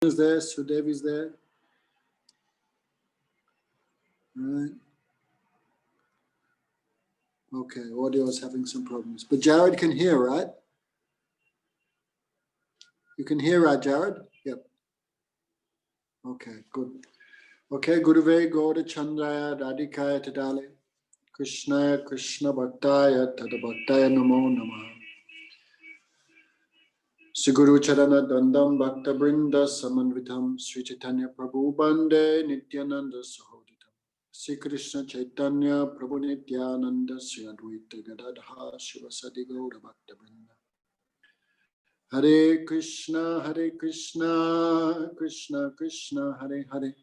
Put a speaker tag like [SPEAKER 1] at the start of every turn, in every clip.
[SPEAKER 1] is there, Sudev is there. Right. Okay, audio is having some problems. But Jared can hear, right? You can hear, right, Jared? Yep. Okay, good. Okay, Guruve Gauda Chandraya Radhikaya Tadale Krishnaya Krishna Bhaktaya Tadabhaktaya Namo Namaha. Sri Guru Charana Dandam Bhakta Brinda Samanvitam Sri Chaitanya Prabhu Bande Nityananda Sahoditam Sri Krishna Chaitanya Prabhu Nityananda Sri Advaita Gadadha Shivasadi Gaura Bhakta Brinda. Hare Krishna Krishna Krishna Hare Hare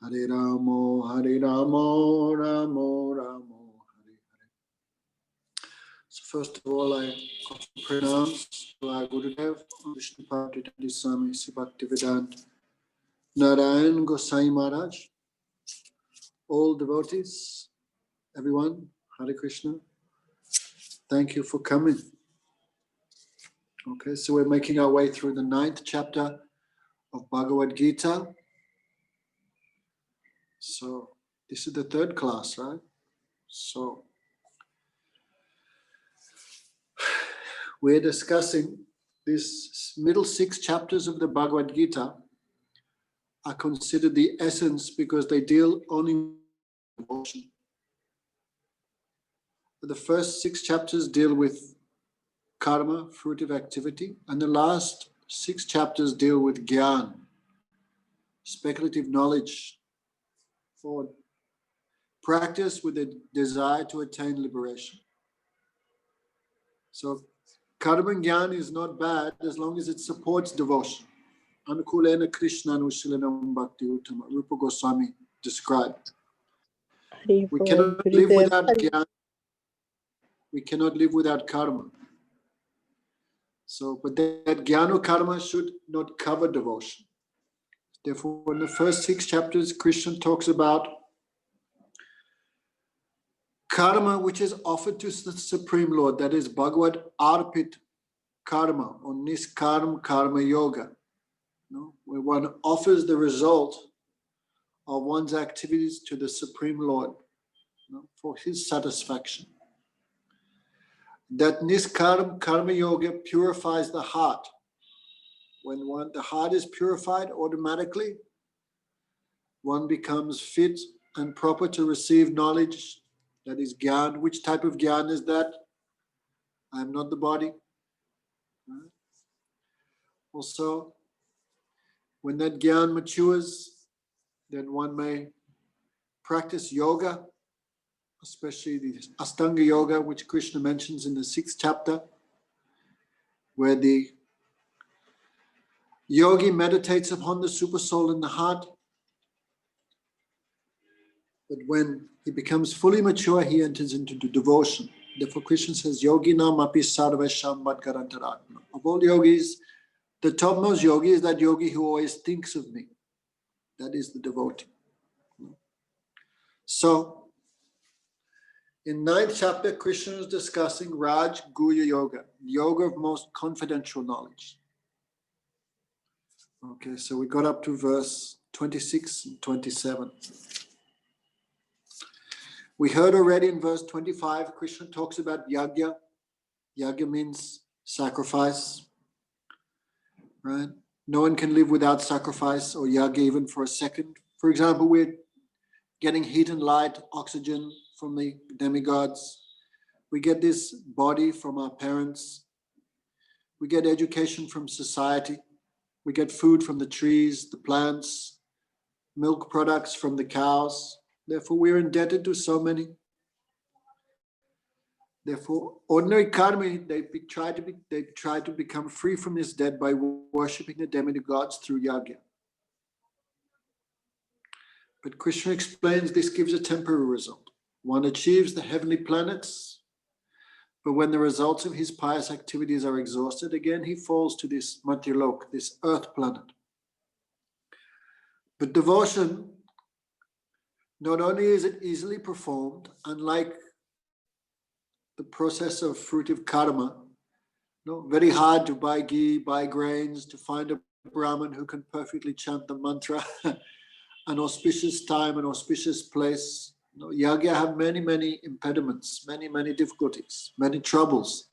[SPEAKER 1] Hare Ramo Ramo Ramo Hare Hare. So first of all, I offer pranams to our Gurudev, Vishnupati Swami Bhaktivedanta Narayan Gosai Maharaj, all devotees, everyone, Hare Krishna. Thank you for coming. Okay, so we're making our way through the 9th chapter of Bhagavat Gita. So this is the 3rd class, right? So we're discussing these middle 6 chapters of the Bhagavad Gita are considered the essence because they deal only with devotion. The first 6 chapters deal with karma, fruitive activity, and the last 6 chapters deal with gyan, speculative knowledge, or practice with a desire to attain liberation. So karma and gyan is not bad as long as it supports devotion. Anukulena Krishna Anusilanam Bhakti Uttama, Rupa Goswami described. We cannot live without gyan. We cannot live without karma. So, but that jnana karma should not cover devotion. Therefore, in the first 6 chapters, Krishna talks about karma which is offered to the Supreme Lord, that is Bhagavad Arpit karma or Niskaram Karma Yoga, where one offers the result of one's activities to the Supreme Lord for his satisfaction. That Niskaram Karma Yoga purifies the heart. When the heart is purified, automatically one becomes fit and proper to receive knowledge. That is gyan. Which type of gyan is that? I am not the body. Also, when that gyan matures, then one may practice yoga, especially the Astanga Yoga, which Krishna mentions in the 6th chapter, where the yogi meditates upon the super soul in the heart. But when he becomes fully mature, he enters into the devotion. Therefore, Krishna says, Yogi nam api sarvesham madgarantaratma. Of all yogis, the topmost yogi is that yogi who always thinks of me. That is the devotee. So, in 9th chapter, Krishna is discussing Raj Guhya Yoga, yoga of most confidential knowledge. Okay, so we got up to verse 26 and 27. We heard already in verse 25, Krishna talks about yagya. Yagya means sacrifice, right? No one can live without sacrifice or yagya even for a second. For example, we're getting heat and light, oxygen from the demigods. We get this body from our parents. We get education from society. We get food from the trees, the plants, milk products from the cows. Therefore, we're indebted to so many. Therefore, ordinary karma, they try to become free from this debt by worshipping the demigods through yagya. But Krishna explains this gives a temporary result. One achieves the heavenly planets, but when the results of his pious activities are exhausted, again he falls to this Matyalok, this earth planet. But devotion, not only is it easily performed, unlike the process of fruitive karma, very hard to buy ghee, buy grains, to find a Brahmin who can perfectly chant the mantra, an auspicious time, an auspicious place. Yagya have many, many impediments, many, many difficulties, many troubles.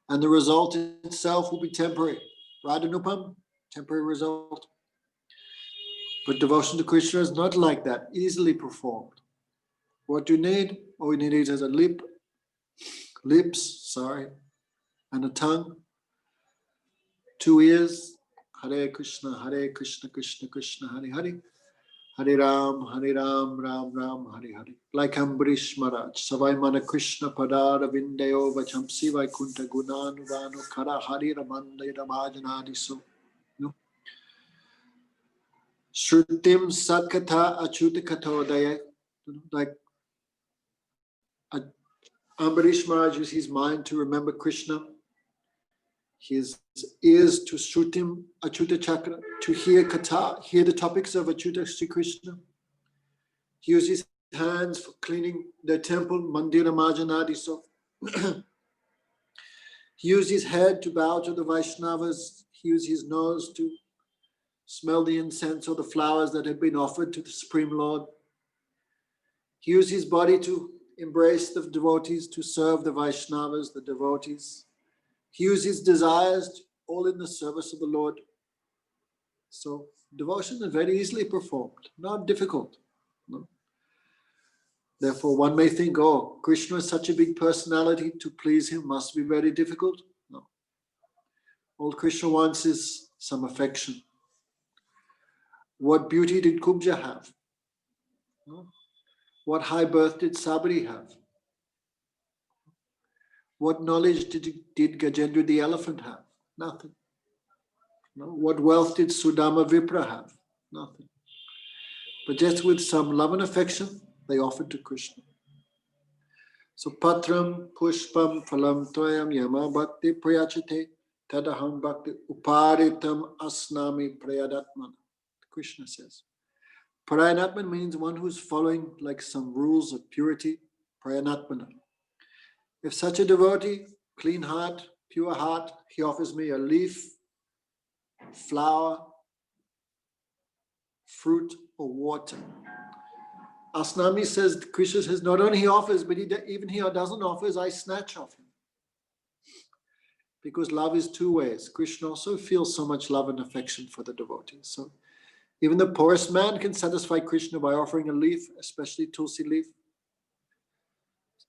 [SPEAKER 1] And the result itself will be temporary. Right, Anupam? Temporary result. But devotion to Krishna is not like that, easily performed. What you need, all you need is a lips, and a tongue, 2 ears. Hare Krishna, Krishna Krishna, Hare Hare. Hare Ram, Ram Ram, Hare Hare. Like Ambarish Maharaj, Savai Mana Krishna Padara Vindayo Vachamsi Vaikunta Gunanuvanu Kara Hari Ramanda Ramajanadiso. Shrutim Satkatha Achyuta Kathodaya. Like Ambarish Maharaj used his mind to remember Krishna, his ears to Shrutim Achyuta Chakra, to hear Katha, hear the topics of Achyuta Sri Krishna. He used his hands for cleaning the temple, Mandira Majanadi. So he used his head to bow to the Vaishnavas. He used his nose to smell the incense or the flowers that had been offered to the Supreme Lord. He used his body to embrace the devotees, to serve the Vaishnavas, the devotees. He used his desires, all in the service of the Lord. So devotion is very easily performed, not difficult. No. Therefore, one may think, oh, Krishna is such a big personality, to please him must be very difficult. No. All Krishna wants is some affection. What beauty did Kubja have? No. What high birth did Sabri have? What knowledge did Gajendra the elephant have? Nothing. No. What wealth did Sudama Vipra have? Nothing. But just with some love and affection, they offered to Krishna. So patram pushpam phalam toyam yama bhakti prayachate tadaham bhakti uparitam asnami prayadatmana. Krishna says. Prayanatman means one who's following like some rules of purity. Prayanatmana. If such a devotee, clean heart, pure heart, he offers me a leaf, flower, fruit, or water. Asnami says, Krishna says, not only he offers, but even he doesn't offer, I snatch off him. Because love is 2 ways. Krishna also feels so much love and affection for the devotees. So even the poorest man can satisfy Krishna by offering a leaf, especially Tulsi leaf.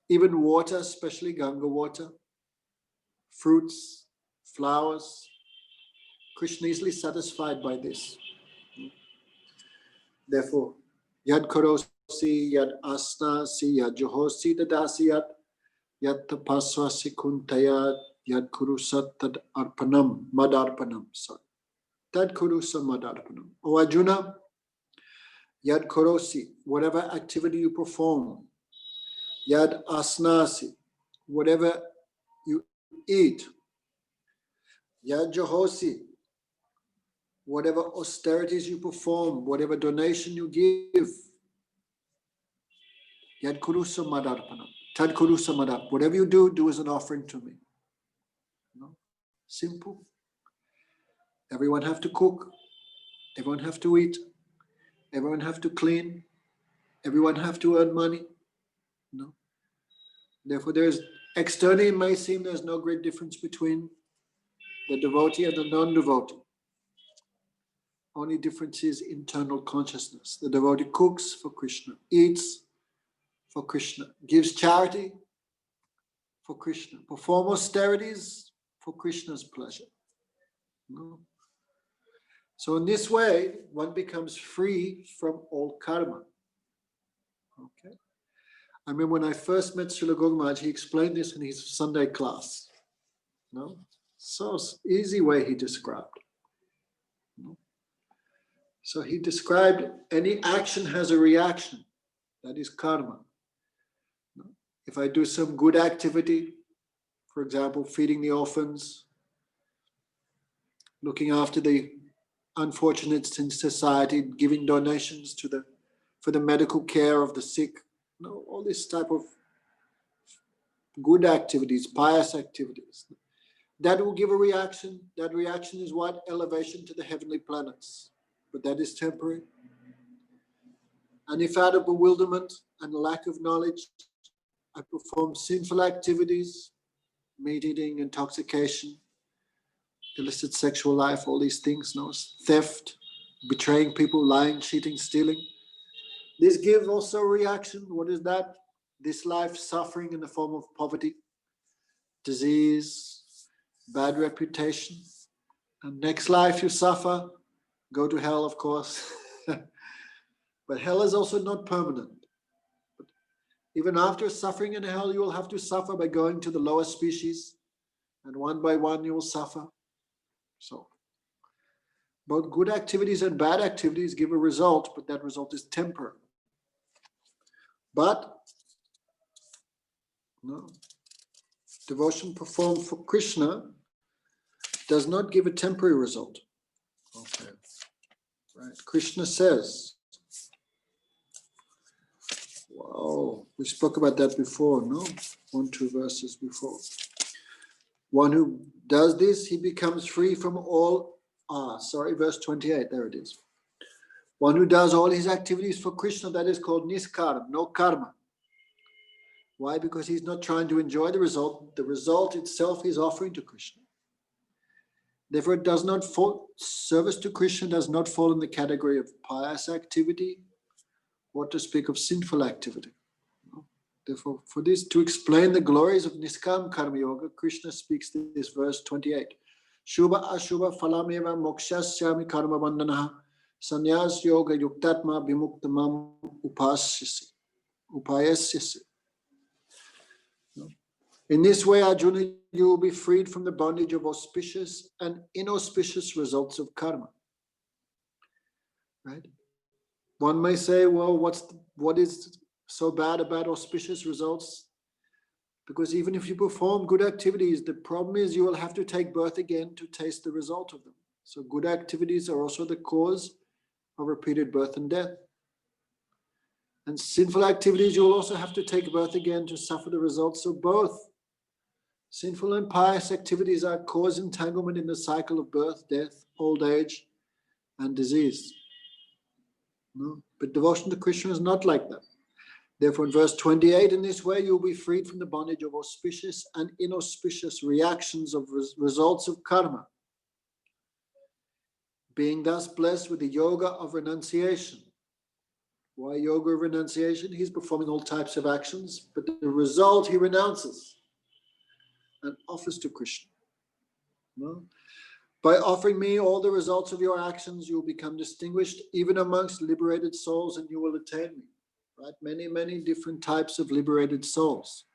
[SPEAKER 1] Even water, especially Ganga water. Fruits, flowers. Krishna is easily satisfied by this. Therefore, Yad Karosi, Yad Asnasi, Yad Johosi, Dadasi, Yad Tapaswasi Kuntaya, Yad Kurusa Tad Arpanam, Madarpanam. Sorry. Tad Kurusa Madarpanam. O Arjuna, Yad Karosi, whatever activity you perform. Yad Asnasi, whatever you eat. Yad Johosi, whatever austerities you perform, whatever donation you give. Yad Kurusa Madarpanam. Tad Kurusa Madar. Whatever you do as an offering to me. No? Simple. Everyone have to cook. Everyone have to eat. Everyone have to clean. Everyone have to earn money. No. Therefore, externally it may seem there's no great difference between the devotee and the non-devotee. Only difference is internal consciousness. The devotee cooks for Krishna, eats for Krishna, gives charity for Krishna, perform austerities for Krishna's pleasure. No. So in this way, one becomes free from all karma. Okay. I remember when I first met Srila Gogmaj, he explained this in his Sunday class. No? So easy way he described. No? So he described any action has a reaction. That is karma. No? If I do some good activity, for example, feeding the orphans, looking after the unfortunates in society, giving donations for the medical care of the sick, all this type of good activities, pious activities. That will give a reaction. That reaction is what? Elevation to the heavenly planets. But that is temporary. And if out of bewilderment and lack of knowledge, I perform sinful activities, meat eating, intoxication, illicit sexual life, all these things, no? Theft, betraying people, lying, cheating, stealing. This gives also a reaction. What is that? This life suffering in the form of poverty, disease, bad reputation. And next life you suffer, go to hell, of course. But hell is also not permanent. But even after suffering in hell, you will have to suffer by going to the lower species. And one by one you will suffer. So, both good activities and bad activities give a result, but that result is temporary. But, no, devotion performed for Krishna does not give a temporary result. Okay. Right. Krishna says, wow, we spoke about that before, no? 1-2 verses before. One who does this, he becomes free from all, verse 28, there it is. One who does all his activities for Krishna, that is called niskarma, no karma. Why? Because he's not trying to enjoy the result. The result itself he's offering to Krishna. Therefore, it does not fall, service to Krishna does not fall in the category of pious activity, or to speak of sinful activity. Therefore, for this, to explain the glories of Niskam Karma Yoga, Krishna speaks this verse 28. Shubha Ashubha Falameva Mokshasyami Karma Bandhanaha Sannyas Yoga Yuktatma Bimuktamam Upayasyasi. In this way, Arjuna, you will be freed from the bondage of auspicious and inauspicious results of karma. Right? One may say, well, what is so bad about auspicious results? Because even if you perform good activities, the problem is you will have to take birth again to taste the result of them. So good activities are also the cause of repeated birth and death. And sinful activities, you will also have to take birth again to suffer the results of both. Sinful and pious activities are cause entanglement in the cycle of birth, death, old age, and disease. No? But devotion to Krishna is not like that. Therefore, in verse 28, in this way, you'll be freed from the bondage of auspicious and inauspicious reactions of results of karma. Being thus blessed with the yoga of renunciation. Why yoga of renunciation? He's performing all types of actions, but the result he renounces and offers to Krishna. No? By offering me all the results of your actions, you will become distinguished even amongst liberated souls, and you will attain me. Right? Many, many different types of liberated souls.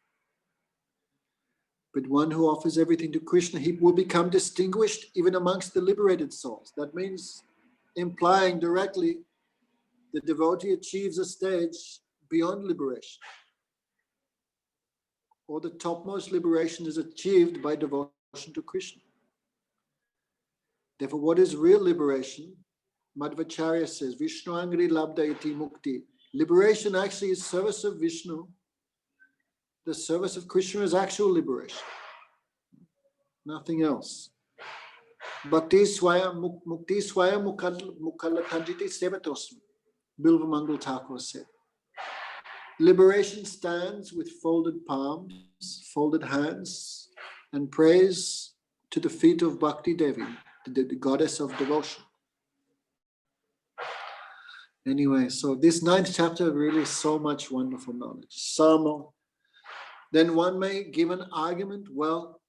[SPEAKER 1] But one who offers everything to Krishna, he will become distinguished even amongst the liberated souls. That means implying directly the devotee achieves a stage beyond liberation. Or the topmost liberation is achieved by devotion to Krishna. Therefore, what is real liberation? Madhvacharya says, Vishnu Angri Labda iti mukti. Liberation actually is service of Vishnu. The service of Krishna is actual liberation. Nothing else. Bhakti swaya mukti swaya mukalatanjiti sevatosmi. Bilva Mangal Thakur said. Liberation stands with folded palms, folded hands, and prays to the feet of Bhakti Devi, the goddess of devotion. Anyway, so this 9th chapter really so much wonderful knowledge. Sama. Then one may give an argument, well,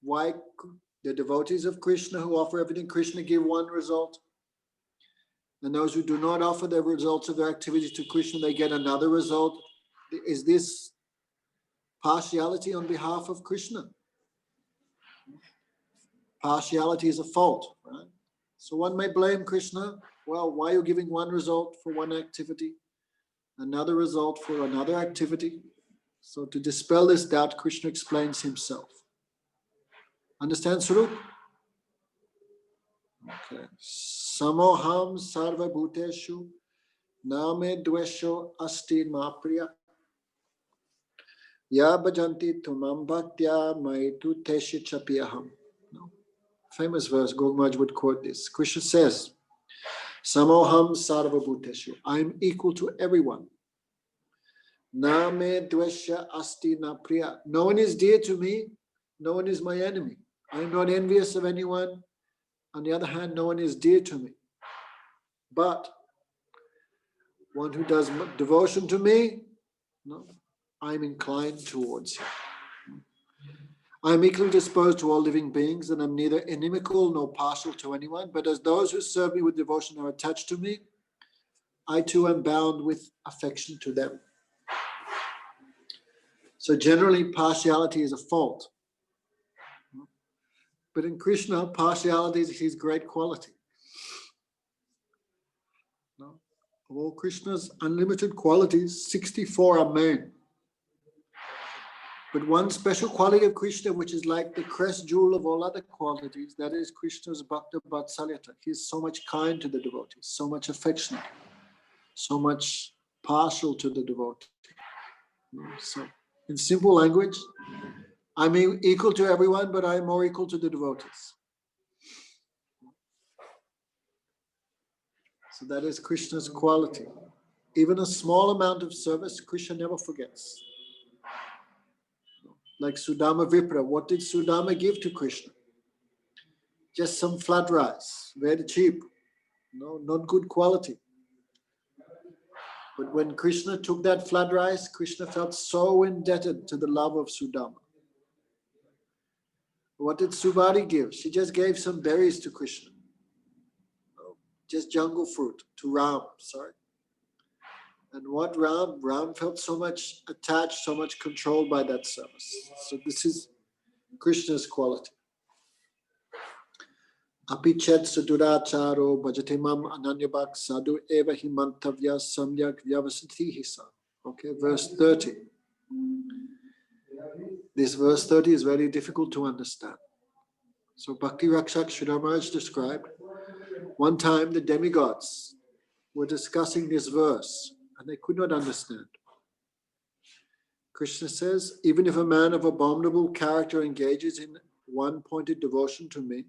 [SPEAKER 1] why the devotees of Krishna who offer everything Krishna give one result, and those who do not offer the results of their activities to Krishna, they get another result. Is this partiality on behalf of Krishna? Partiality is a fault, right? So one may blame Krishna. Well, why are you giving one result for one activity, another result for another activity? So to dispel this doubt, Krishna explains himself. Understand, Swarup? Okay. Samoham sarva bhuteshu name dvesho asti ma priya ya bhajanti tumam bhaktya maitu teshi chapiyaham. famous verse, Gogmaj would quote this. Krishna says, Samoham sarvabhuteshu. I am equal to everyone. Na me dvesha asti na priya. No one is dear to me. No one is my enemy. I am not envious of anyone. On the other hand, no one is dear to me. But one who does devotion to me, no, I'm inclined towards him. I am equally disposed to all living beings, and I'm neither inimical nor partial to anyone, but as those who serve me with devotion are attached to me, I too am bound with affection to them. So generally, partiality is a fault. But in Krishna, partiality is his great quality. No? Of all Krishna's unlimited qualities, 64 are main. But one special quality of Krishna, which is like the crest jewel of all other qualities, that is Krishna's Bhakta Vatsalyata. He is so much kind to the devotees, so much affectionate, so much partial to the devotee. So, in simple language, I'm equal to everyone, but I'm more equal to the devotees. So that is Krishna's quality. Even a small amount of service, Krishna never forgets. Like Sudama Vipra, what did Sudama give to Krishna? Just some flat rice, very cheap, not good quality. But when Krishna took that flat rice, Krishna felt so indebted to the love of Sudama. What did Subari give? She just gave some berries to Krishna. Just jungle fruit to Ram, sorry. And what Ram felt so much attached, so much controlled by that service. So this is Krishna's quality. Apichet suduracharo bhajatimam ananyabhak sadhu eva himantavya samyak vyavasati hisa. Okay, verse 30. This verse 30 is very difficult to understand. So Bhakti Rakshak Sridhar Maharaj described, one time the demigods were discussing this verse and they could not understand. Krishna says, even if a man of abominable character engages in one-pointed devotion to me,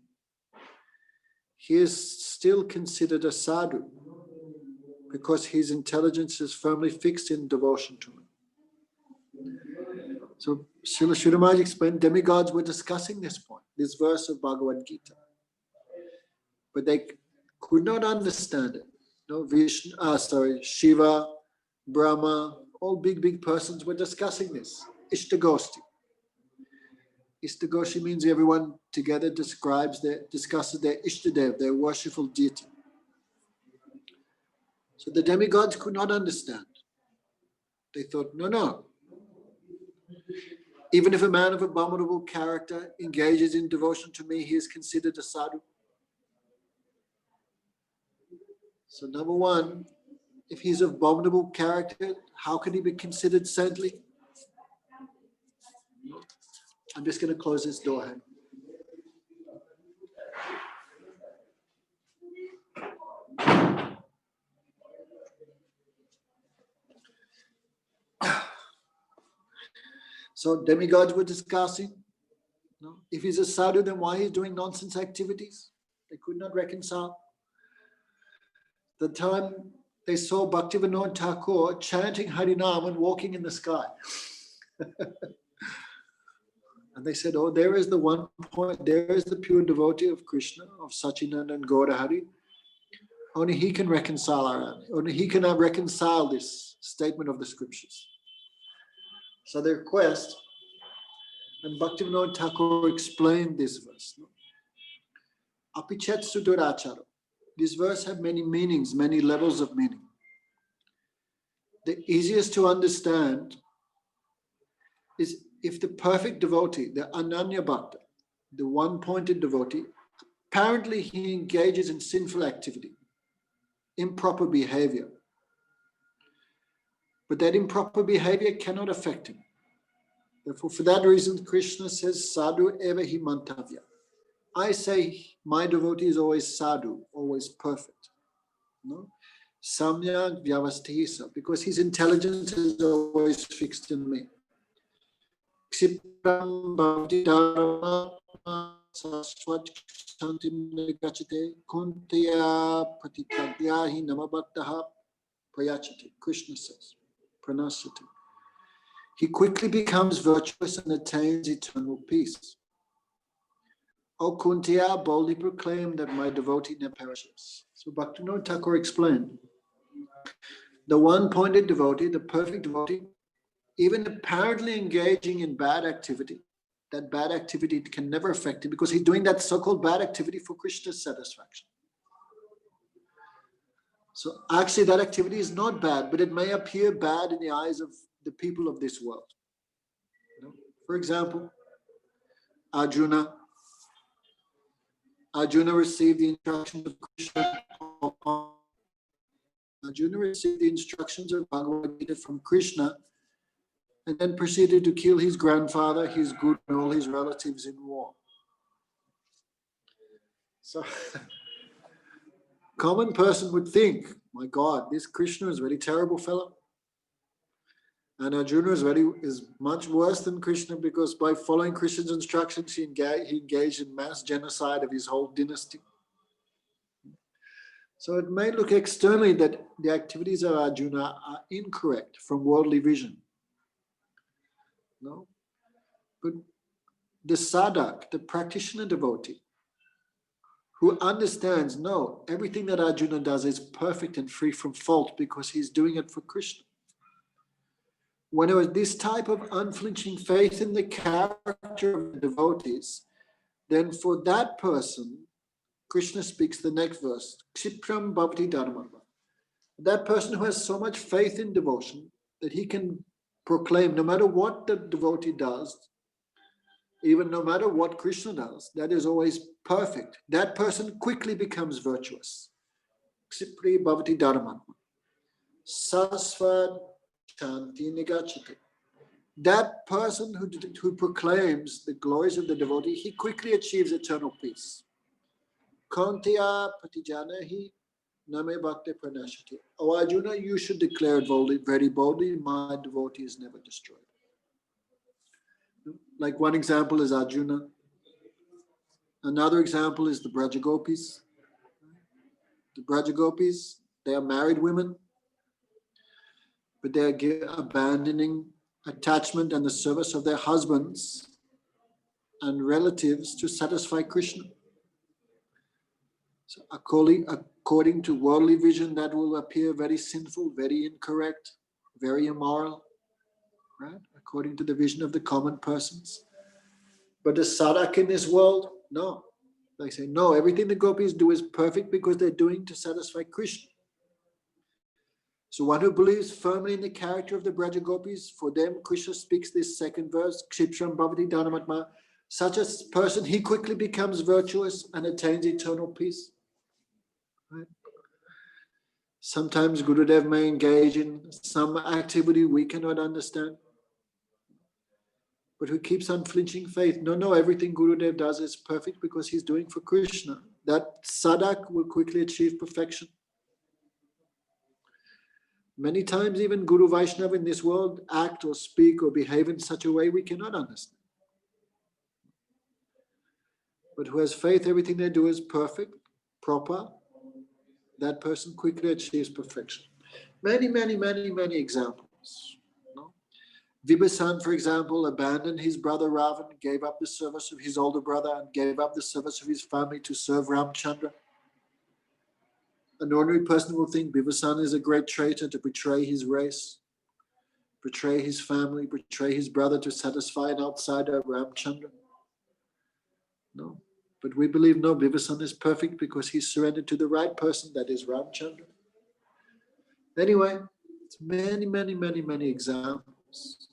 [SPEAKER 1] he is still considered a sadhu because his intelligence is firmly fixed in devotion to me. So Srila Sridhar Maharaj explained, demigods were discussing this point, this verse of Bhagavat Gita. But they could not understand it. Shiva, Brahma, all big persons were discussing this. Ishtagosti. Ishtagoshi means everyone together discusses their Ishtadev, their worshipful deity. So the demigods could not understand. They thought, no. Even if a man of abominable character engages in devotion to me, he is considered a sadhu. So number one, if he's of abominable character, how can he be considered saintly? I'm just going to close this door here. So demigods were discussing, if he's a sadhu, then why he's doing nonsense activities? They could not reconcile. The time they saw Bhaktivinoda Thakur chanting Harinam and walking in the sky. And they said, oh, there is the one point, there is the pure devotee of Krishna, of Sachinanda and Gaurahari. Only he can reconcile only he can reconcile this statement of the scriptures. So the request, and Bhaktivinoda Thakur explained this verse. Apichet suduracharo. This verse has many meanings, many levels of meaning. The easiest to understand is if the perfect devotee, the Ananya Bhakta, the one-pointed devotee, apparently he engages in sinful activity, improper behavior. But that improper behavior cannot affect him. Therefore, for that reason, Krishna says, sadhu eva hi mantavya. I say my devotee is always sadhu, always perfect. No? Samyak vyavastisa, because his intelligence is always fixed in me. Ksipram bhavati dharma saswat shantim negachite kuntaya patitadyahi namabhaktaha prayachate. Krishna says, pranasati. He quickly becomes virtuous and attains eternal peace. O Kuntiya boldly proclaimed that my devotee never perishes. So Bhaktivinoda Thakur explained, the one-pointed devotee, the perfect devotee, even apparently engaging in bad activity, that bad activity can never affect him because he's doing that so-called bad activity for Krishna's satisfaction. So actually that activity is not bad, but it may appear bad in the eyes of the people of this world. For example, Arjuna received the instructions of Krishna. Arjuna received the instructions of Bhagavat Gita from Krishna and then proceeded to kill his grandfather, his guru, and all his relatives in war. So, common person would think, my God, this Krishna is a very terrible fellow. And Arjuna is much worse than Krishna because by following Krishna's instructions, he engaged in mass genocide of his whole dynasty. So it may look externally that the activities of Arjuna are incorrect from worldly vision. No? But the sadhak, the practitioner devotee, who understands, no, everything that Arjuna does is perfect and free from fault because he's doing it for Krishna. When there was this type of unflinching faith in the character of the devotees, then for that person, Krishna speaks the next verse, Kshipram bhavati dharma. That person who has so much faith in devotion that he can proclaim no matter what the devotee does, even no matter what Krishna does, that is always perfect. That person quickly becomes virtuous. Ksipri bhavati dharma. Sasvad shanti negachite. That person who proclaims the glories of the devotee, he quickly achieves eternal peace. Kantiya patijanahi name bhakti pranashati. O Arjuna, you should declare it very boldly, my devotee is never destroyed. Like one example is Arjuna. Another example is the Brajagopis. The Brajagopis, they are married women, but they are abandoning attachment and the service of their husbands and relatives to satisfy Krishna. So according to worldly vision, that will appear very sinful, very incorrect, very immoral, right? According to the vision of the common persons. But the sadhak in this world, no. They say, no, everything the gopis do is perfect because they're doing to satisfy Krishna. So one who believes firmly in the character of the Braja Gopis, for them Krishna speaks this second verse, Kshipram bhavati dhanamatma. Such a person, he quickly becomes virtuous and attains eternal peace. Right? Sometimes Gurudev may engage in some activity we cannot understand, but who keeps unflinching faith. No, everything Gurudev does is perfect because he's doing for Krishna. That sadhak will quickly achieve perfection. Many times even Guru Vaishnava in this world act or speak or behave in such a way we cannot understand. But who has faith, everything they do is perfect, proper, that person quickly achieves perfection. Many examples. No? Vibhasan, for example, abandoned his brother Ravan, gave up the service of his older brother and gave up the service of his family to serve Ramchandra. An ordinary person will think Vibhasan is a great traitor to betray his race, betray his family, betray his brother to satisfy an outsider, Ramchandra. No. But we believe no, Vibhasan is perfect because he surrendered to the right person, that is Ramchandra. Anyway, it's many examples.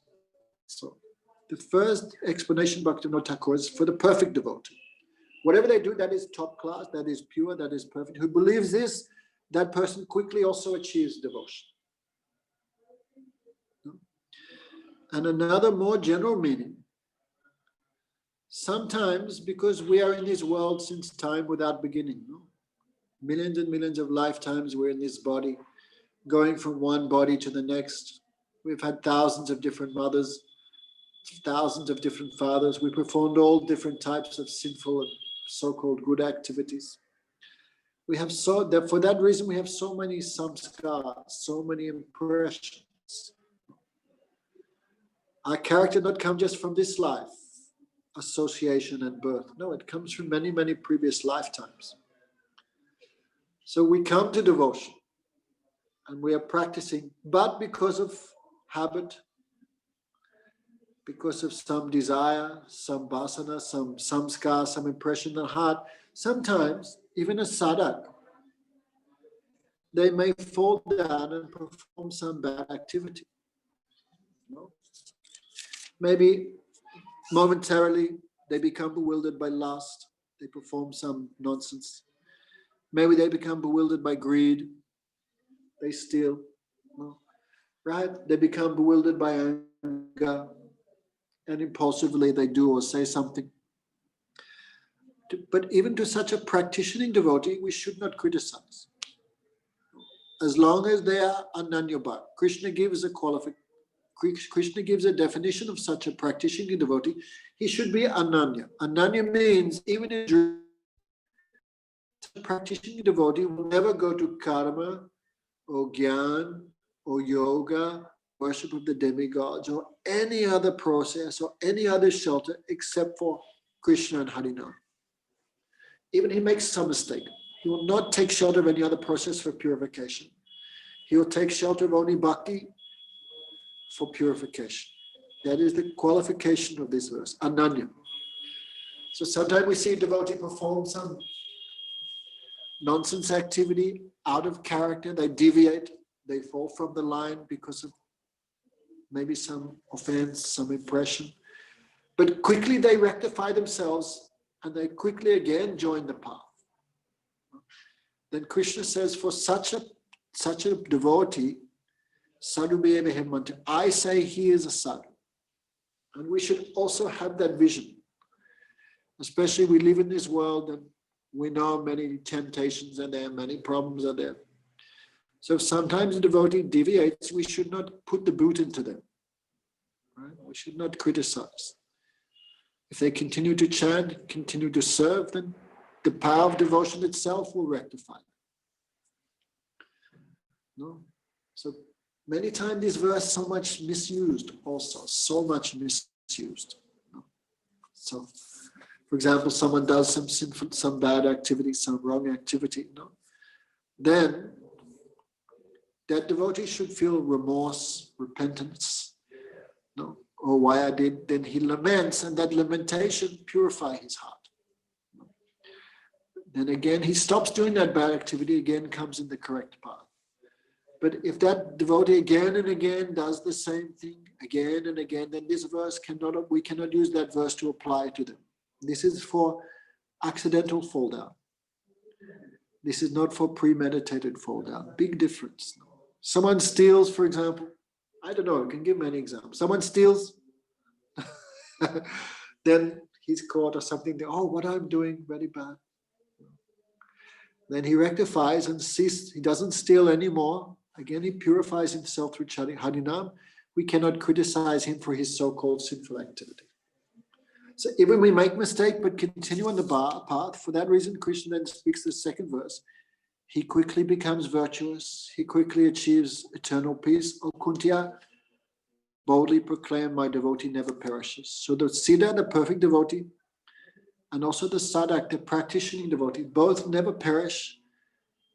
[SPEAKER 1] So the first explanation Bhaktivinoda Thakur is for the perfect devotee. Whatever they do, that is top class, that is pure, that is perfect. Who believes this, that person quickly also achieves devotion. And another more general meaning, sometimes because we are in this world since time without beginning, no? Millions and millions of lifetimes we're in this body, going from one body to the next. We've had thousands of different mothers, thousands of different fathers. We performed all different types of sinful and so-called good activities. We have for that reason, we have so many samskars, so many impressions. Our character not come just from this life, association and birth. No, it comes from many, many previous lifetimes. So we come to devotion and we are practicing, but because of habit, because of some desire, some vasana, some samskar, some impression in the heart, sometimes even a sadhak, they may fall down and perform some bad activity. Maybe momentarily they become bewildered by lust, they perform some nonsense. Maybe they become bewildered by greed, they steal, right? They become bewildered by anger, and impulsively they do or say something. But even to such a practicing devotee, we should not criticize. As long as they are ananyabha. Krishna gives a definition of such a practicing devotee. He should be ananya. Ananya means even in a practicing devotee will never go to karma or gyan or yoga, worship of the demigods, or any other process or any other shelter except for Krishna and Harinam. Even he makes some mistake. He will not take shelter of any other process for purification. He will take shelter of only bhakti for purification. That is the qualification of this verse, ananya. So sometimes we see a devotee perform some nonsense activity out of character. They deviate, they fall from the line because of maybe some offense, some impression. But quickly they rectify themselves and they quickly again join the path. Then Krishna says, for such a devotee, sadhu bheva hemanta, I say he is a sadhu. And we should also have that vision. Especially we live in this world and we know many temptations are there, many problems are there. So if sometimes a devotee deviates, we should not put the boot into them. Right? We should not criticize. If they continue to chant, continue to serve, then the power of devotion itself will rectify. No? So many times this verse so much misused also, so much misused. No? So, for example, someone does some sinful, some bad activity, some wrong activity, then that devotee should feel remorse, repentance, or why I did, then he laments, and that lamentation purifies his heart. Then again, he stops doing that bad activity, again comes in the correct path. But if that devotee again and again does the same thing again and again, then this verse we cannot use that verse to apply to them. This is for accidental fall down. This is not for premeditated fall down. Big difference. Someone steals, for example. I don't know, I can give many examples. Someone steals, then he's caught or something. Oh, what I'm doing, very bad. Then he rectifies and he doesn't steal anymore. Again, he purifies himself through Harinam. We cannot criticize him for his so-called sinful activity. So even we make mistake, but continue on the path. For that reason, Krishna then speaks the second verse. He quickly becomes virtuous. He quickly achieves eternal peace. O Kuntiya, boldly proclaim, my devotee never perishes. So the Siddha, the perfect devotee, and also the sadhak, the practicing devotee, both never perish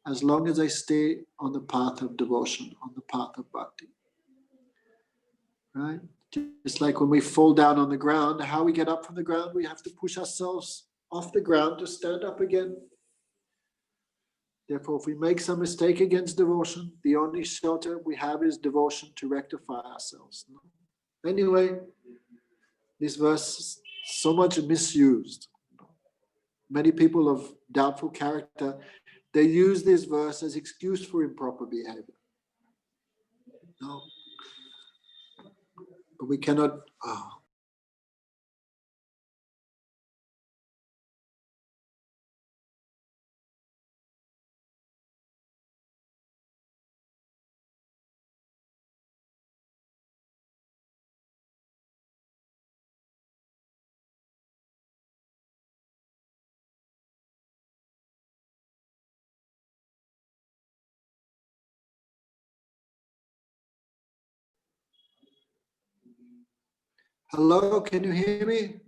[SPEAKER 1] as long as they stay on the path of devotion, on the path of bhakti. Right? Just like when we fall down on the ground, how we get up from the ground, we have to push ourselves off the ground to stand up again. Therefore, if we make some mistake against devotion, the only shelter we have is devotion to rectify ourselves. Anyway, this verse is so much misused. Many people of doubtful character, they use this verse as excuse for improper behavior. No. But we cannot, Hello, can you hear me?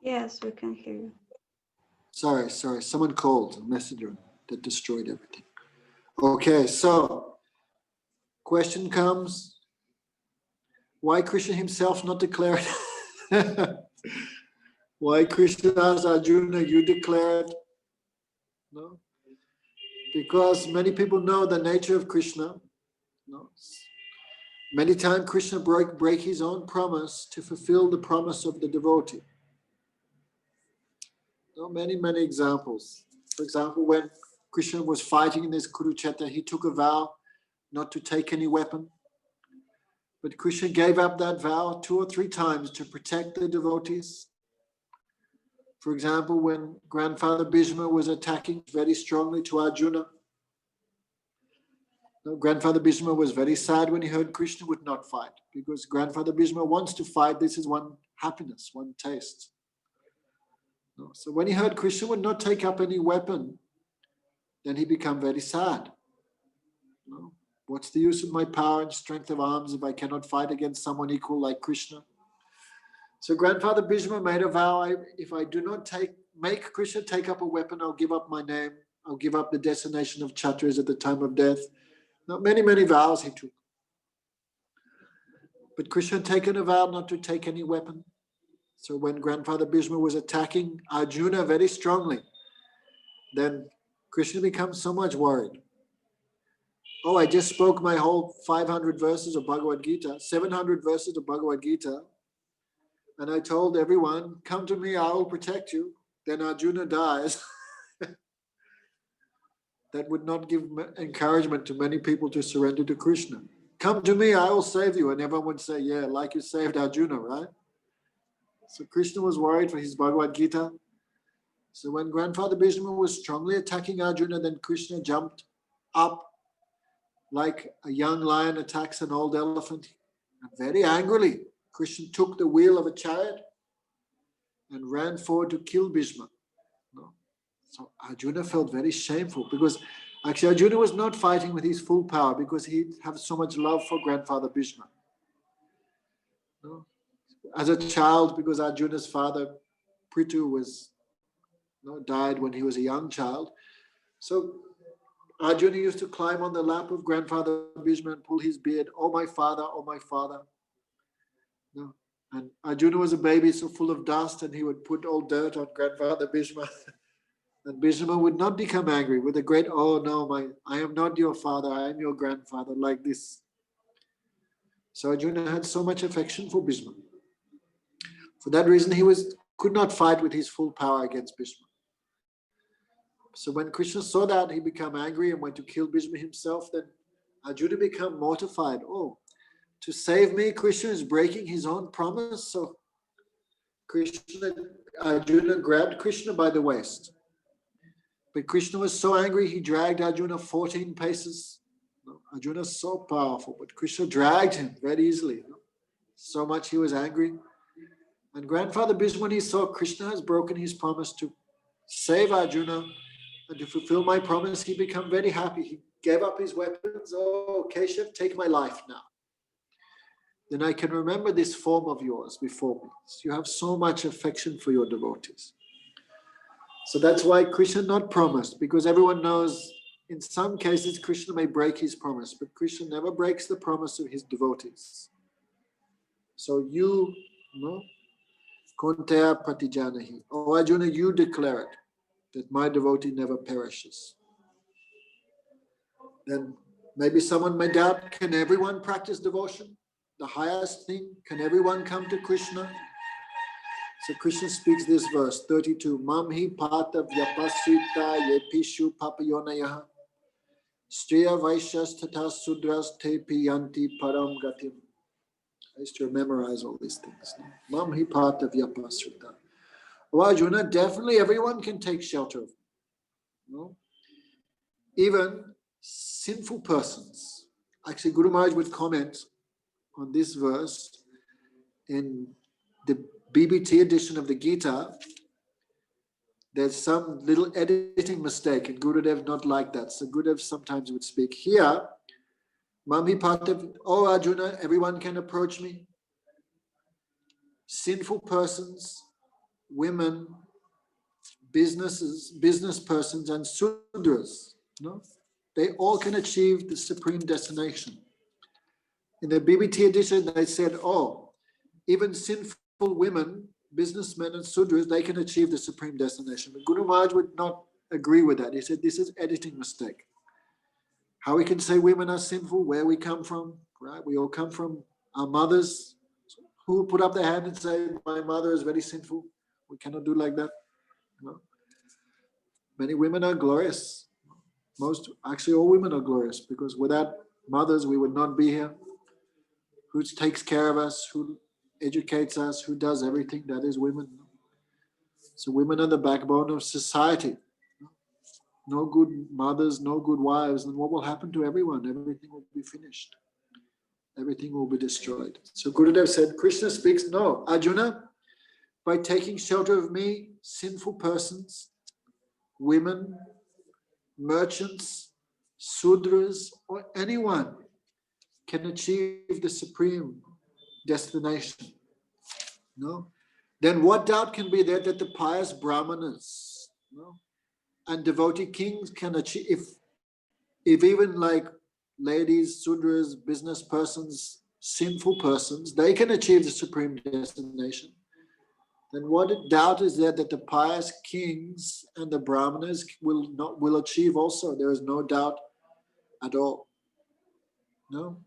[SPEAKER 2] Yes, we can hear you.
[SPEAKER 1] Sorry. Someone called, a messenger that destroyed everything. Okay, so question comes, why Krishna himself not declare it? Why Krishna asked Arjuna, you declare it? No? Because many people know the nature of Krishna. No? Many times Krishna break his own promise to fulfill the promise of the devotee. No? Many examples. For example, when Krishna was fighting in this Kurukshetra, he took a vow not to take any weapon. But Krishna gave up that vow 2 or 3 times to protect the devotees. For example, when grandfather Bhishma was attacking very strongly to Arjuna, grandfather Bhishma was very sad when he heard Krishna would not fight, because grandfather Bhishma wants to fight. This is one happiness, one taste. So when he heard Krishna would not take up any weapon, then he became very sad. What's the use of my power and strength of arms if I cannot fight against someone equal like Krishna? So grandfather Bhishma made a vow, if I do not make Krishna take up a weapon, I'll give up my name, I'll give up the destination of Kshatriyas at the time of death. Now, many vows he took. But Krishna had taken a vow not to take any weapon. So when grandfather Bhishma was attacking Arjuna very strongly, then Krishna becomes so much worried. Oh, I just spoke my whole 500 verses of Bhagavat Gita, 700 verses of Bhagavat Gita, and I told everyone, come to me, I will protect you. Then Arjuna dies. That would not give encouragement to many people to surrender to Krishna. Come to me, I will save you. And everyone would say, yeah, like you saved Arjuna, right? So Krishna was worried for his Bhagavad Gita. So when grandfather Bhishma was strongly attacking Arjuna, then Krishna jumped up like a young lion attacks an old elephant. And very angrily, Krishna took the wheel of a chariot and ran forward to kill Bhishma. So Arjuna felt very shameful, because actually Arjuna was not fighting with his full power, because he had so much love for grandfather Bhishma. As a child, because Arjuna's father Prithu died when he was a young child, so Arjuna used to climb on the lap of grandfather Bhishma and pull his beard, oh my father, oh my father. And Arjuna was a baby, so full of dust, and he would put all dirt on grandfather Bhishma. And Bhishma would not become angry with a great, oh no, I am not your father, I am your grandfather, like this. So Arjuna had so much affection for Bhishma. For that reason, he could not fight with his full power against Bhishma. So when Krishna saw that, he became angry and went to kill Bhishma himself. Then Arjuna became mortified. Oh, to save me, Krishna is breaking his own promise. So Arjuna grabbed Krishna by the waist. But Krishna was so angry, he dragged Arjuna 14 paces. Arjuna is so powerful, but Krishna dragged him very easily. So much he was angry. And grandfather Bhishma, when he saw Krishna has broken his promise to save Arjuna and to fulfill my promise, he became very happy. He gave up his weapons. Oh, Keshav, take my life now. Then I can remember this form of yours before me. You have so much affection for your devotees. So that's why Krishna not promised, because everyone knows in some cases Krishna may break his promise, but Krishna never breaks the promise of his devotees. So you, Kunteya Pratijanahi. Oh Arjuna, you declare it, that my devotee never perishes. Then maybe someone may doubt, can everyone practice devotion? The highest thing, can everyone come to Krishna? So Krishna speaks this verse, 32. Mam hi pata vyapasrita yepishu papayonayaha striya vaishyas tata sudras te piyanti param gatim. I used to memorize all these things. Mam hi pata vyapasrita. Oh Arjuna, definitely everyone can take shelter of me. Even sinful persons. Actually, Guru Maharaj would comment on this verse in the BBT edition of the Gita. There's some little editing mistake, and Gurudev not like that. So Gurudev sometimes would speak here, Mami Patav, oh Arjuna, everyone can approach me. sinful persons, women, business persons, and Sudras, no? They all can achieve the supreme destination. In the BBT edition, they said, oh, even sinful women, businessmen, and Sudras, they can achieve the supreme destination. But Guru Maharaj would not agree with that. He said, this is editing mistake. How we can say women are sinful, where we come from, right? We all come from our mothers. Who will put up their hand and say, my mother is very sinful? We cannot do like that. No. Many women are glorious. Actually, all women are glorious, because without mothers, we would not be here. Who takes care of us, who educates us, who does everything, that is women. So women are the backbone of society. No good mothers, no good wives, then what will happen to everyone? Everything will be finished. Everything will be destroyed. So Gurudev said, Krishna speaks, no, Arjuna, by taking shelter of me, sinful persons, women, merchants, Sudras, or anyone can achieve the supreme destination. No? Then what doubt can be there that the pious Brahmanas, no, and devotee kings can achieve, if even like ladies, Sudras, business persons, sinful persons, they can achieve the supreme destination, then what doubt is there that the pious kings and the Brahmanas will achieve also? There is no doubt at all. No?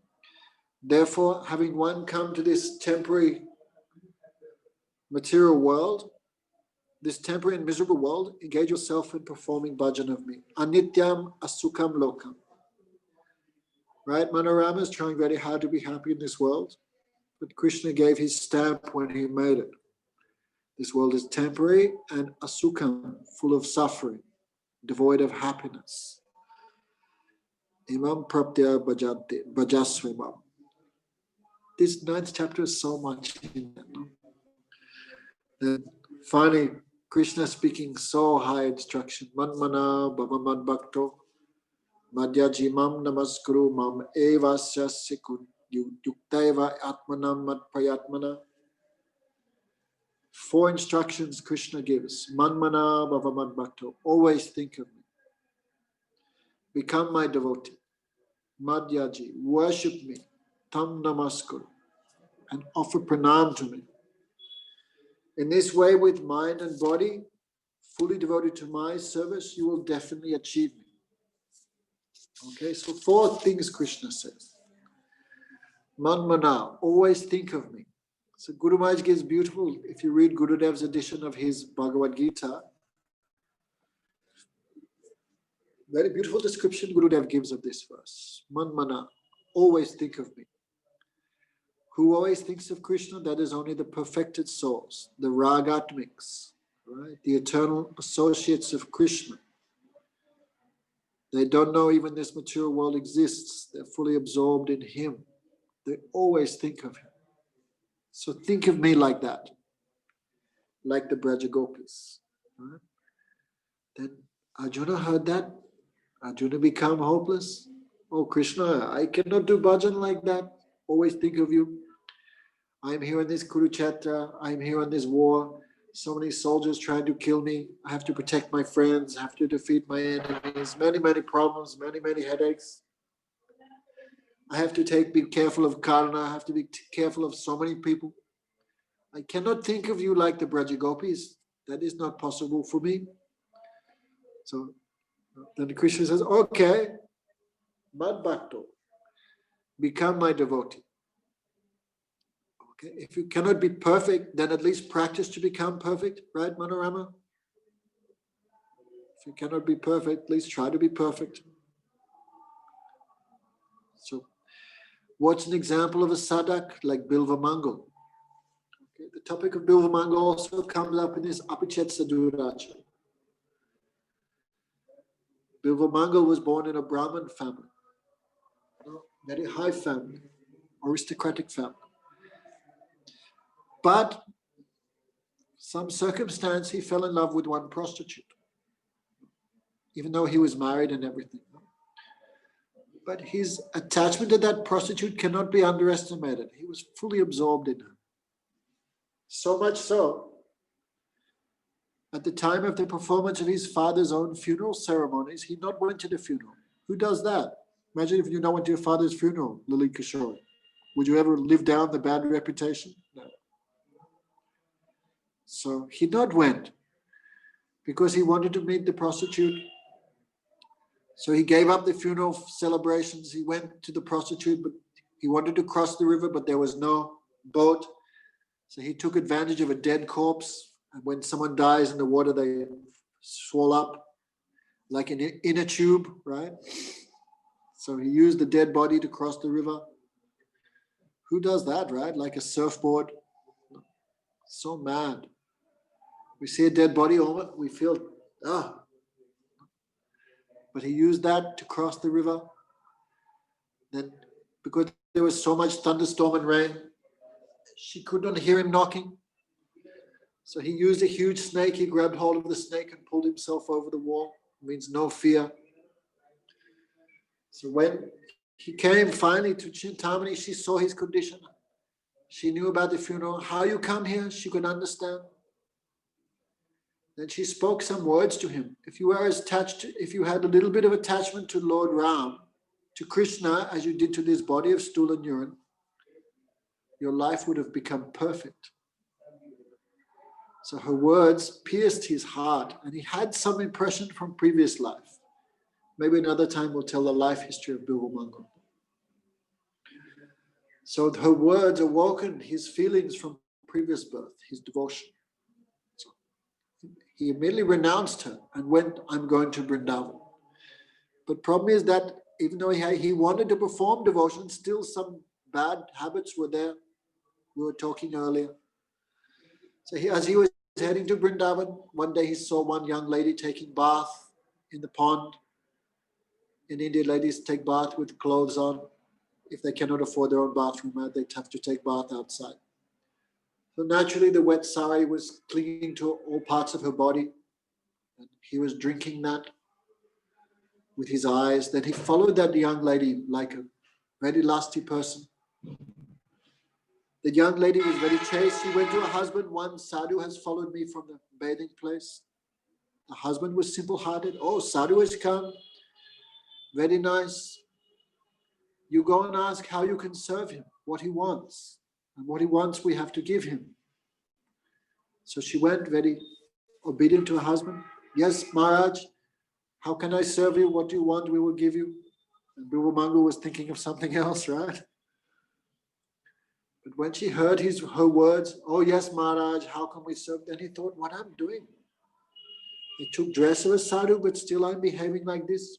[SPEAKER 1] Therefore, having one come to this temporary material world, this temporary and miserable world, engage yourself in performing bhajan of me. Anityam asukam lokam. Right? Manorama is trying very hard to be happy in this world, but Krishna gave his stamp when he made it. This world is temporary and asukam, full of suffering, devoid of happiness. Imam praptya bhajasvimam. This 9th chapter is so much in it. No? Then finally, Krishna speaking so high instruction. Manmana bhavamad bhakto madhyajimam namaskuru mam evasya sikun yuktaiva atmanam mad prayatmana. 4 instructions Krishna gives. Manmana bhavamad bhakto. Always think of me. Become my devotee. Madhyaji. Worship me. Tam namaskuru. And offer pranam to me. In this way, with mind and body, fully devoted to my service, you will definitely achieve me. Okay, so 4 things Krishna says. Manmana, always think of me. So Guru Maharaj gives beautiful, if you read Gurudev's edition of his Bhagavat Gita, very beautiful description Gurudev gives of this verse. Manmana, always think of me. Who always thinks of Krishna? That is only the perfected souls, the ragatmics, right? The eternal associates of Krishna. They don't know even this material world exists. They're fully absorbed in him. They always think of him. So think of me like that, like the Braja Gopis. Right? Then Arjuna heard that. Arjuna became hopeless. Oh Krishna, I cannot do bhajan like that. Always think of you. I'm here in this Kurukshetra. I'm here in this war. So many soldiers trying to kill me. I have to protect my friends. I have to defeat my enemies. Many, many problems. Many, many headaches. I have to be careful of karma. I have to be careful of so many people. I cannot think of you like the Braja Gopis. That is not possible for me. So then Krishna says, okay, Mad Bhakto, become my devotee. Okay, if you cannot be perfect, then at least practice to become perfect, right, Manorama? If you cannot be perfect, at least try to be perfect. So, what's an example of a sadhak? Like Bilva Mangal. Okay, the topic of Bilva Mangal also comes up in this Apichet Sadhuracha. Bilva Mangal was born in a Brahmin family, very high family, aristocratic family. But some circumstance, he fell in love with one prostitute, even though he was married and everything. But his attachment to that prostitute cannot be underestimated. He was fully absorbed in her. So much so, at the time of the performance of his father's own funeral ceremonies, he not went to the funeral. Who does that? Imagine if you not went to your father's funeral, Lily Kishore. Would you ever live down the bad reputation? No. So he not went because he wanted to meet the prostitute. So he gave up the funeral celebrations. He went to the prostitute, but he wanted to cross the river, but there was no boat. So he took advantage of a dead corpse. And when someone dies in the water, they swell up like an inner tube, right? So he used the dead body to cross the river. Who does that, right? Like a surfboard. So mad. We see a dead body, we feel, ah. But he used that to cross the river. Then, because there was so much thunderstorm and rain, she could not hear him knocking. So he used a huge snake. He grabbed hold of the snake and pulled himself over the wall. It means no fear. So when he came finally to Chintamani, she saw his condition. She knew about the funeral. How you come here? She could understand. Then she spoke some words to him. If you were attached, if you had a little bit of attachment to Lord Ram, to Krishna, as you did to this body of stool and urine, your life would have become perfect. So her words pierced his heart, and he had some impression from previous life. Maybe another time we'll tell the life history of Bilbo Mangal. So her words awoken his feelings from previous birth, his devotion. So he immediately renounced her and went, I'm going to Vrindavan. But problem is that even though he wanted to perform devotion, still some bad habits were there. We were talking earlier. So as he was heading to Vrindavan, one day he saw one young lady taking bath in the pond. In India, ladies take bath with clothes on. If they cannot afford their own bathroom, they have to take bath outside. So naturally, the wet sari was clinging to all parts of her body. And he was drinking that with his eyes. Then he followed that young lady like a very lusty person. The young lady was very chaste. She went to her husband. One sadhu has followed me from the bathing place. The husband was simple-hearted. Oh, sadhu has come. Very nice. You go and ask how you can serve him, what he wants. And what he wants, we have to give him. So she went very obedient to her husband. Yes, Maharaj, how can I serve you? What do you want? We will give you. And Bilbo Mangal was thinking of something else, right? But when she heard her words, oh yes, Maharaj, how can we serve? Then he thought, what I'm doing? I took dress of a sadhu, but still I'm behaving like this.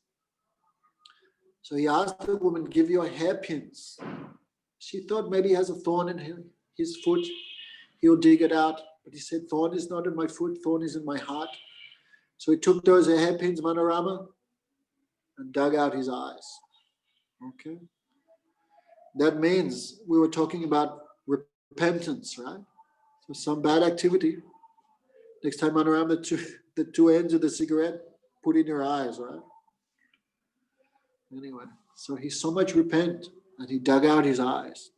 [SPEAKER 1] So he asked the woman, give your hairpins. She thought maybe he has a thorn in his foot. He'll dig it out. But he said, thorn is not in my foot, thorn is in my heart. So he took those hairpins, Manorama, and dug out his eyes. Okay? That means we were talking about repentance, right? So some bad activity. Next time, Manorama, the two ends of the cigarette, put in your eyes, right? Anyway, so he so much repent that he dug out his eyes.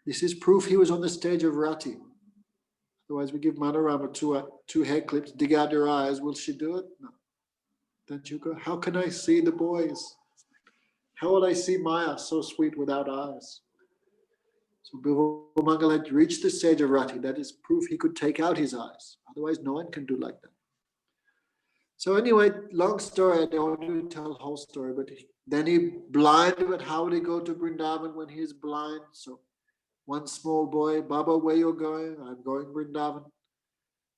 [SPEAKER 1] This is proof he was on the stage of Rati. Otherwise, we give Manorama two hair clips, dig out your eyes. Will she do it? No. Then you go, how can I see the boys? How will I see Maya so sweet without eyes? So Bilbo Mangal had reached the stage of Rati. That is proof he could take out his eyes. Otherwise, no one can do like that. So anyway, long story, I don't want to tell the whole story, but then he blinded, but how would he go to Vrindavan when he is blind? So one small boy, Baba, where you going? I'm going Vrindavan.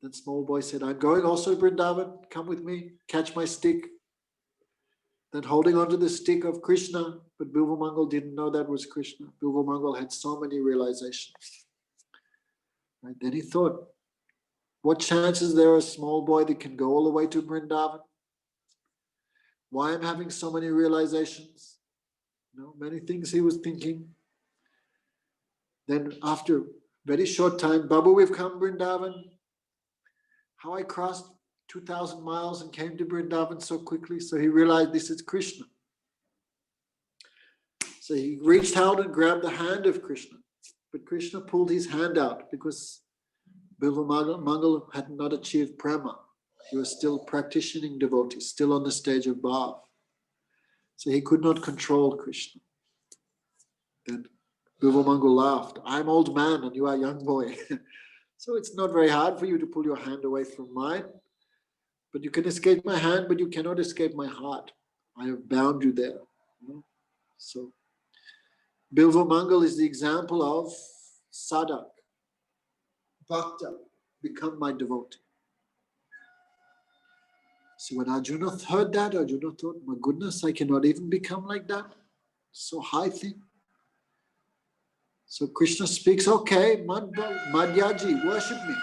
[SPEAKER 1] Then small boy said, I'm going also Vrindavan. Come with me, catch my stick. Then holding onto the stick of Krishna, but Bilbo Mangal didn't know that was Krishna. Bilbo Mangal had so many realizations. Right? Then he thought, what chances there are a small boy that can go all the way to Vrindavan? Why I'm having so many realizations? Many things he was thinking. Then after a very short time, Baba, we've come Vrindavan. How I crossed 2,000 miles and came to Vrindavan so quickly. So he realized this is Krishna. So he reached out and grabbed the hand of Krishna. But Krishna pulled his hand out because Bilva Mangal had not achieved prema. He was still practicing devotee, still on the stage of bhav. So he could not control Krishna. Then Bilva Mangal laughed. I'm old man and you are young boy. So it's not very hard for you to pull your hand away from mine. But you can escape my hand, but you cannot escape my heart. I have bound you there. So Bilva Mangal is the example of sadhak, bhakta, become my devotee. So when Arjuna heard that, Arjuna thought, my goodness, I cannot even become like that. So high thing. So Krishna speaks, okay, Madhyaji, worship me.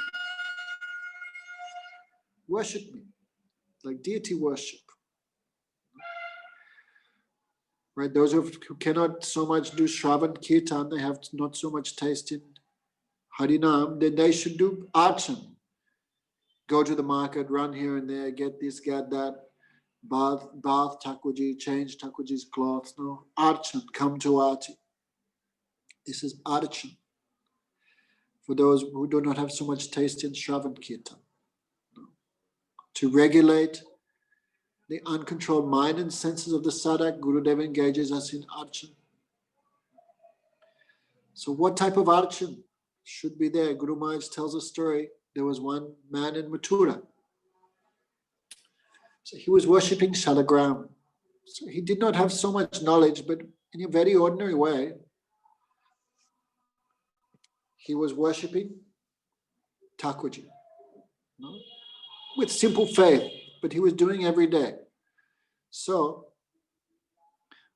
[SPEAKER 1] Worship me. Like deity worship. Right? Those who cannot so much do Shravan Kirtan, they have not so much taste in Harinam, then they should do Archan. Go to the market, run here and there, get this, get that, bath Thakurji, change Thakurji's clothes. No, Archan, come to Aarti. This is Archan. For those who do not have so much taste in Shravan Kirtan. No. To regulate the uncontrolled mind and senses of the sadhak, Gurudev engages us in Archan. So what type of Archan should be there? Guru Maharaj tells a story. There was one man in Mathura. So he was worshipping Shalagram. So he did not have so much knowledge, but in a very ordinary way, he was worshipping Thakurji. No? With simple faith, but he was doing every day. So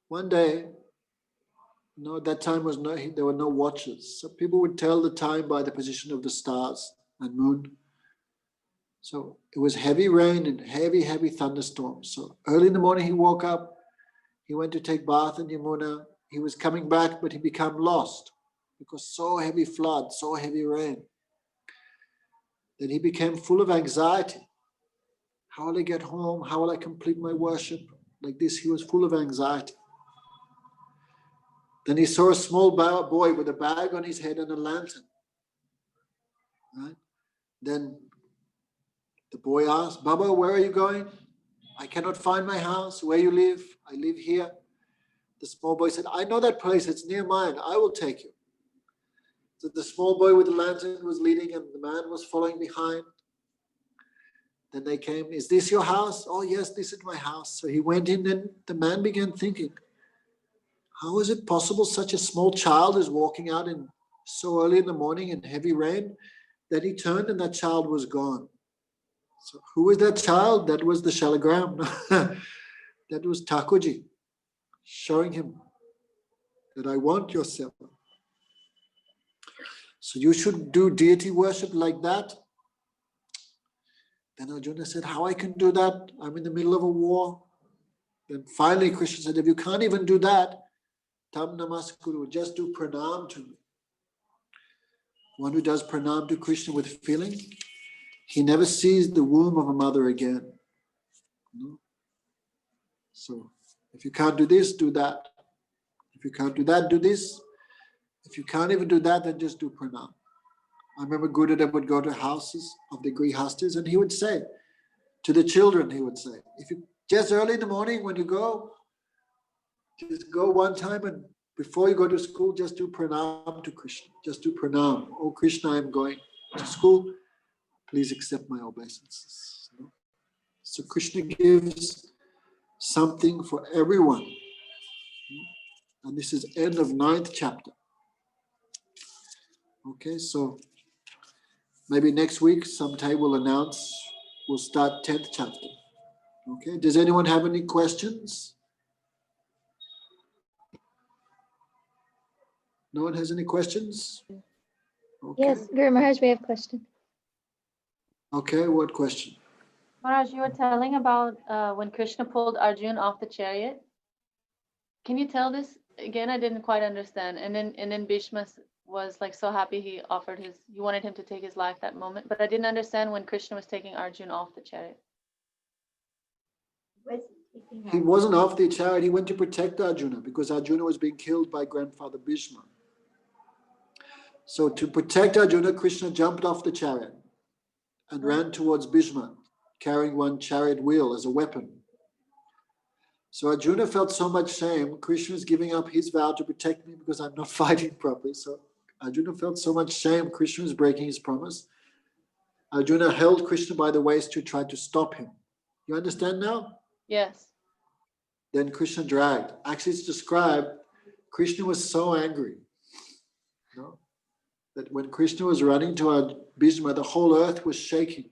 [SPEAKER 1] one day, at that time there were no watches. So people would tell the time by the position of the stars and moon. So it was heavy rain and heavy thunderstorms. So early in the morning he woke up, he went to take bath in Yamuna. He was coming back, but he became lost because so heavy flood, so heavy rain. Then he became full of anxiety. How will I get home? How will I complete my worship? Like this, he was full of anxiety. Then he saw a small boy with a bag on his head and a lantern. Right? Then the boy asked, Baba, where are you going? I cannot find my house. Where you live? I live here. The small boy said, I know that place. It's near mine. I will take you. So the small boy with the lantern was leading and the man was following behind. Then they came, is this your house? Oh, yes, this is my house. So he went in and the man began thinking, how is it possible such a small child is walking out in so early in the morning in heavy rain? That he turned and that child was gone. So who is that child? That was the Shalagram. That was Thakurji showing him that I want your seva. So you should do deity worship like that. Then Arjuna said, how I can do that? I'm in the middle of a war. Then finally Krishna said, if you can't even do that, tam namaskuru, just do pranam to me. One who does pranam to Krishna with feeling, he never sees the womb of a mother again. No? So if you can't do this, do that. If you can't do that, do this. If you can't even do that, then just do pranam. I remember Gurudev would go to houses of the grihastas and he would say to the children, he would say, if you just early in the morning when you go, just go one time and before you go to school, just do pranam to Krishna. Just do pranam. Oh Krishna, I'm going to school. Please accept my obeisances. So Krishna gives something for everyone. And this is end of 9th chapter. Okay, so maybe next week sometime we'll start 10th chapter. Okay, does anyone have any questions? No one has any questions? Okay.
[SPEAKER 3] Yes, Guru Maharaj, we have a question.
[SPEAKER 1] Okay, what question?
[SPEAKER 4] Maharaj, you were telling about when Krishna pulled Arjun off the chariot. Can you tell this again? I didn't quite understand. And then Bhishma was like so happy he wanted him to take his life that moment. But I didn't understand when Krishna was taking Arjun off the chariot.
[SPEAKER 1] He wasn't off the chariot. He went to protect Arjuna because Arjuna was being killed by grandfather Bhishma. So to protect Arjuna, Krishna jumped off the chariot and ran towards Bhishma, carrying one chariot wheel as a weapon. So Arjuna felt so much shame. Krishna is giving up his vow to protect me because I'm not fighting properly. So Arjuna felt so much shame. Krishna is breaking his promise. Arjuna held Krishna by the waist to try to stop him. You understand now?
[SPEAKER 4] Yes.
[SPEAKER 1] Then Krishna dragged. Actually, it's described, Krishna was so angry, that when Krishna was running toward Bhishma, the whole earth was shaking.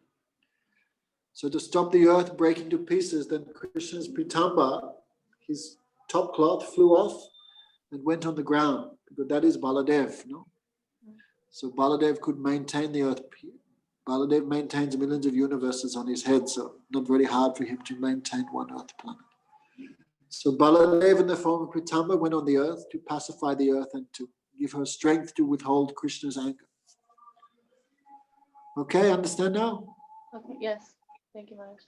[SPEAKER 1] So to stop the earth breaking to pieces, then Krishna's pitamba, his top cloth, flew off and went on the ground, because that is Baladev. So Baladev could maintain the earth. Baladev maintains millions of universes on his head, so not very hard for him to maintain one earth planet. So Baladev in the form of Pritamba went on the earth to pacify the earth and to give her strength to withhold Krishna's anger. Okay, understand now?
[SPEAKER 4] Okay. Yes. Thank you, Maharaj.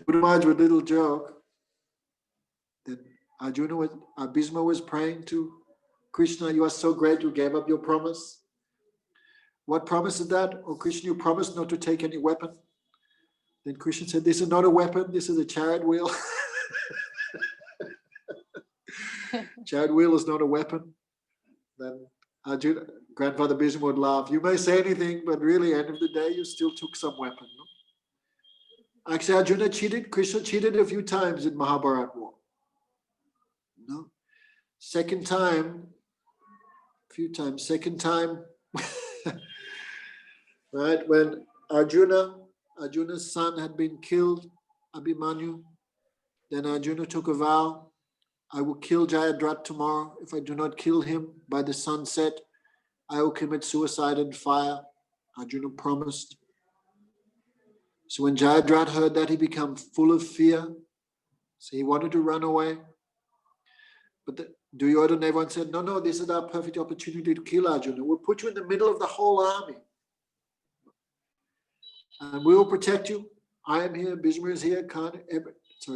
[SPEAKER 1] Guru Maharaj with a little joke. Then Bhishma was praying to Krishna, you are so great, you gave up your promise. What promise is that? Oh Krishna, you promised not to take any weapon. Then Krishna said, this is not a weapon, this is a chariot wheel. Chariot wheel is not a weapon. Then Arjuna, Grandfather Bhishma would laugh. You may say anything, but really, end of the day, you still took some weapon. No? Actually, Arjuna cheated. Krishna cheated a few times in Mahabharata war. No? Second time, right, when Arjuna's son had been killed, Abhimanyu, then Arjuna took a vow, I will kill Jayadratha tomorrow. If I do not kill him by the sunset, I will commit suicide in fire. Arjuna promised. So when Jayadratha heard that, he became full of fear. So he wanted to run away. But Duryodhana and everyone said, no, this is our perfect opportunity to kill Arjuna. We'll put you in the middle of the whole army. And we will protect you. I am here, Bhishma is here, Karna,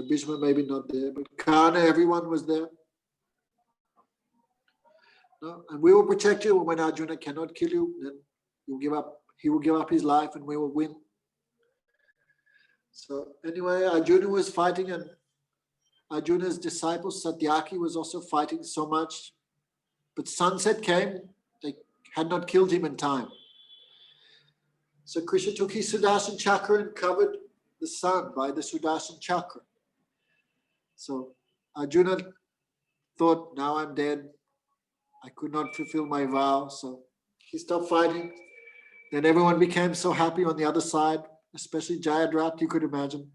[SPEAKER 1] Bhishma maybe not there, but Karna, everyone was there. No? And we will protect you. When Arjuna cannot kill you, then he will give up his life and we will win. So anyway, Arjuna was fighting, and Arjuna's disciple Satyaki was also fighting so much. But sunset came, they had not killed him in time. So Krishna took his Sudarshan Chakra and covered the sun by the Sudarshan Chakra. So Arjuna thought, now I'm dead. I could not fulfill my vow. So he stopped fighting. Then everyone became so happy on the other side, especially Jayadratha, you could imagine.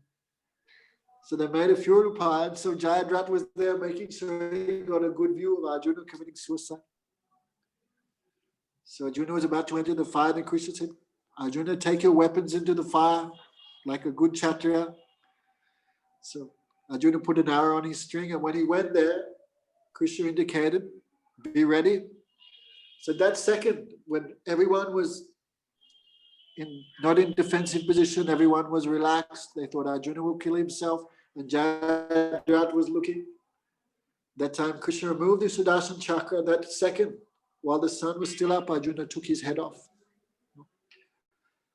[SPEAKER 1] So they made a funeral pyre. So Jayadratha was there making sure he got a good view of Arjuna committing suicide. So Arjuna was about to enter the fire. Then Krishna said, Arjuna, take your weapons into the fire like a good Kshatriya. So Arjuna put an arrow on his string, and when he went there, Krishna indicated, be ready. So that second, when everyone was not in defensive position, everyone was relaxed. They thought Arjuna will kill himself, and Jayadratha was looking. That time Krishna removed the Sudarshan Chakra. That second, while the sun was still up, Arjuna took his head off.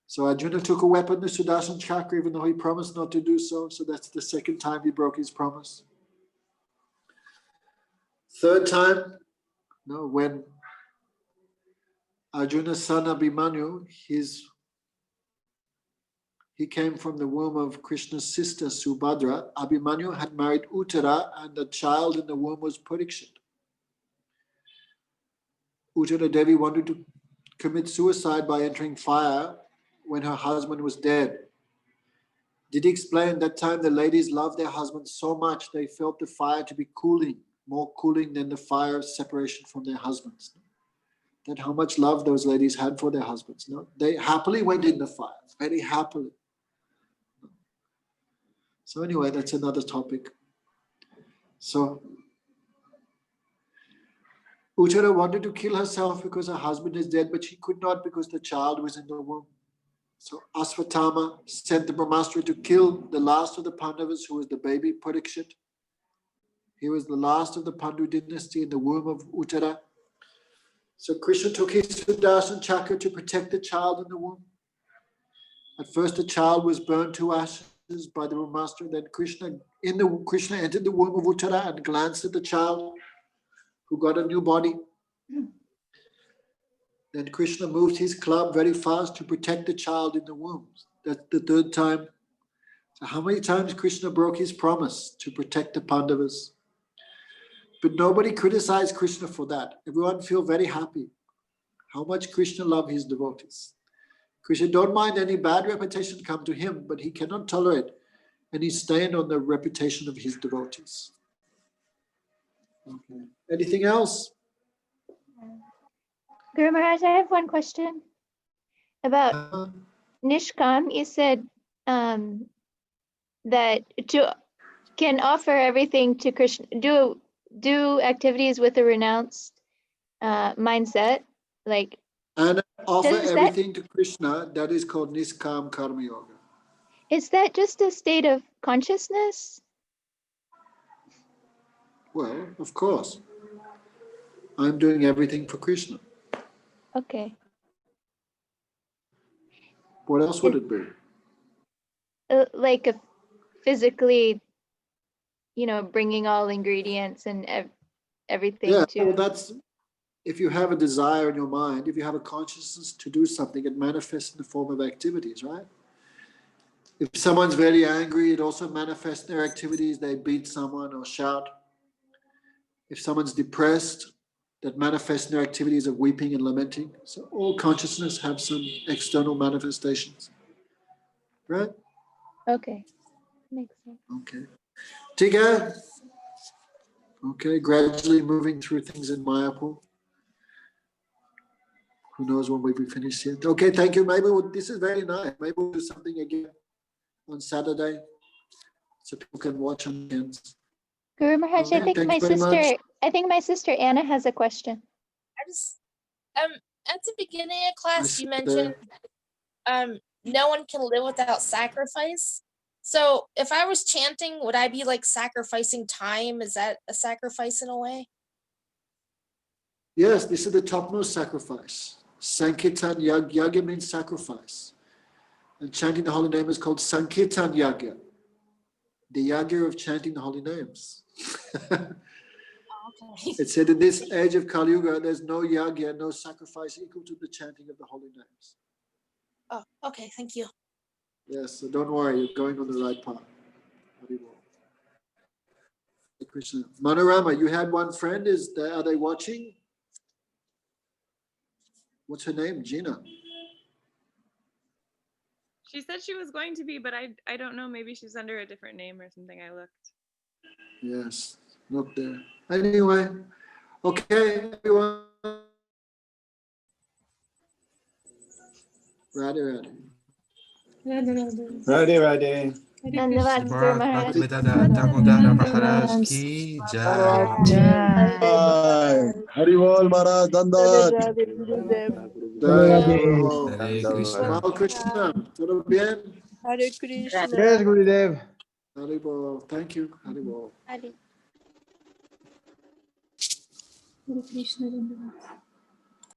[SPEAKER 1] So Arjuna took a weapon, the Sudarshan Chakra, even though he promised not to do so. So that's the second time he broke his promise. Third time, when Arjuna's son Abhimanyu, he came from the womb of Krishna's sister Subhadra. Abhimanyu had married Uttara, and the child in the womb was Parikshit. Uttara Devi wanted to commit suicide by entering fire when her husband was dead. Did he explain that time the ladies loved their husbands so much they felt the fire to be cooling, more cooling than the fire of separation from their husbands. That how much love those ladies had for their husbands. They happily went in the fire, very happily. So anyway, that's another topic. So Uttara wanted to kill herself because her husband is dead, but she could not because the child was in the womb. So Asvatthama sent the Brahmastra to kill the last of the Pandavas, who was the baby Parikshit. He was the last of the Pandu dynasty in the womb of Uttara. So Krishna took his Sudarshan chakra to protect the child in the womb. At first, the child was burned to ashes by the master. Then Krishna entered the womb of Uttara and glanced at the child, who got a new body. Then Krishna moved his club very fast to protect the child in the womb. That's the third time. So how many times Krishna broke his promise to protect the Pandavas? But nobody criticized Krishna for that. Everyone feel very happy how much Krishna loved his devotees. Krishna don't mind any bad reputation come to him, but he cannot tolerate any stain on the reputation of his devotees. Okay. Anything else?
[SPEAKER 3] Guru Maharaj, I have one question about Nishkam. You said that can offer everything to Krishna, do activities with a renounced mindset, like,
[SPEAKER 1] And offer
[SPEAKER 3] Does that-
[SPEAKER 1] everything to Krishna. That is called Niskam Karma Yoga.
[SPEAKER 3] is that just a state of consciousness?
[SPEAKER 1] Well, of course. I'm doing everything for Krishna.
[SPEAKER 3] Okay.
[SPEAKER 1] What else would it be?
[SPEAKER 3] Like a physically, bringing all ingredients and everything
[SPEAKER 1] Yeah,
[SPEAKER 3] to.
[SPEAKER 1] well, that's if you have a desire in your mind, if you have a consciousness to do something, it manifests in the form of activities, right? If someone's very angry, it also manifests in their activities. They beat someone or shout. If someone's depressed, that manifests in their activities of weeping and lamenting. So all consciousness have some external manifestations, right?
[SPEAKER 3] Okay, makes sense.
[SPEAKER 1] Okay. Tika? Okay, gradually moving through things in Mayapur. Who knows when we'll be finished yet. Okay, thank you. Maybe this is very nice. Maybe we'll do something again on Saturday so people can watch on weekends.
[SPEAKER 3] Guru Maharaj,
[SPEAKER 1] Okay, thank you very much.
[SPEAKER 3] I think my sister Anna has a question.
[SPEAKER 5] I just at the beginning of class you
[SPEAKER 1] see
[SPEAKER 5] mentioned no one can live without sacrifice. So if I was chanting, would I be like sacrificing time? Is that a sacrifice in a way?
[SPEAKER 1] Yes, this is the topmost sacrifice. Sankirtan Yagya means sacrifice. And chanting the holy name is called Sankirtan Yagya, the Yagya of chanting the holy names.
[SPEAKER 5] Okay.
[SPEAKER 1] It said in this age of Kali Yuga, there's no Yagya, no sacrifice equal to the chanting of the holy names.
[SPEAKER 5] Oh, okay, thank you.
[SPEAKER 1] Yes, so don't worry, you're going on the right path. Krishna. Manorama, you had one friend, are they watching? What's her name? Gina.
[SPEAKER 6] She said she was going to be, but I don't know. Maybe she's under a different name or something. I looked.
[SPEAKER 1] Yes, look there. Anyway, okay, everyone. Radhe.
[SPEAKER 7] Radhe.
[SPEAKER 3] Dhanyavad, Guru Maharaj.
[SPEAKER 8] Damodara Maharaj ki jai.
[SPEAKER 7] Hari Bol Maharaj, Dandavat.
[SPEAKER 8] Hare Krishna.
[SPEAKER 1] Mal Krishna. Todo bien?
[SPEAKER 9] Hare Krishna.
[SPEAKER 7] Yes, Gurudev.
[SPEAKER 1] Hari Bol. Thank you. Hari Bol.
[SPEAKER 3] Hare.
[SPEAKER 9] Hare Krishna.